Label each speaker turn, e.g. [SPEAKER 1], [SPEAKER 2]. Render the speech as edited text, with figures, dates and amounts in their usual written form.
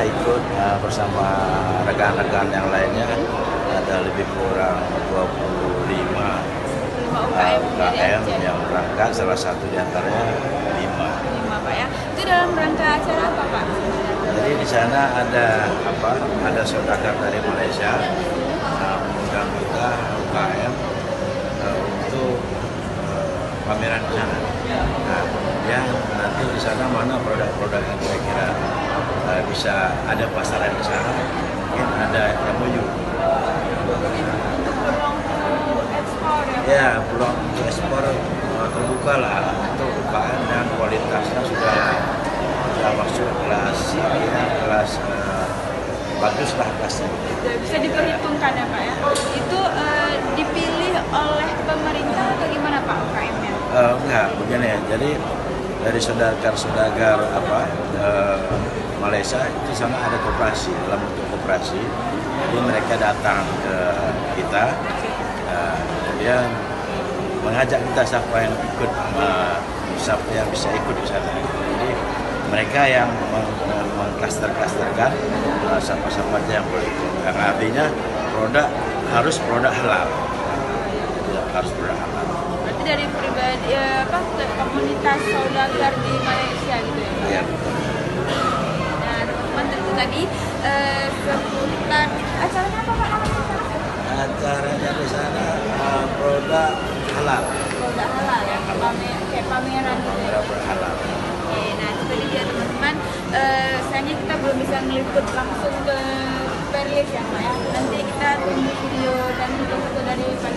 [SPEAKER 1] ikut bersama rekan-rekan yang lainnya, ada lebih kurang 25 UKM yang berangkat, salah satu diantaranya 5
[SPEAKER 2] Pak ya. Itu dalam rangka acara apa Pak?
[SPEAKER 1] Jadi di sana ada ada saudagar dari Malaysia mengundang kita UKM untuk pameran di sana. Nah, kemudian nanti di sana mana produk-produk yang kira-kira bisa ada pasaran di sana, mungkin ada MOU. Ya, peluang untuk ekspor terbuka lah untuk UKM dan kualitasnya sudah masuk kelas bagus lah kelasnya.
[SPEAKER 2] Bisa diperhitungkan ya Pak ya. Itu dipilih oleh pemerintah atau gimana Pak UKM-nya?
[SPEAKER 1] Enggak, begini ya. Jadi dari saudagar Malaysia itu sana ada koperasi, dalam bentuk koperasi. Jadi mereka datang ke kita, kemudian mengajak kita siapa yang ikut, siapa yang bisa ikut di sana. Jadi mereka yang mengklaster-klasterkan siapa-siapa yang boleh ikut. Yang artinya harus produk halal. Harus produk halal.
[SPEAKER 2] Berarti dari pribadi komunitas saudagar di Malaysia gitu ya?
[SPEAKER 1] Iya.
[SPEAKER 2] Nah teman-teman tentu tadi seputar acaranya apa Pak?
[SPEAKER 1] Acaranya di sana produk halal.
[SPEAKER 2] Produk halal ya, kayak pameran gitu ya?
[SPEAKER 1] Produk halal.
[SPEAKER 2] Oke, nah itu tadi dia teman-teman. Sayangnya kita belum bisa meliput langsung ke Perlis ya Pak ya. Nanti kita tunggu video dan foto dari Pak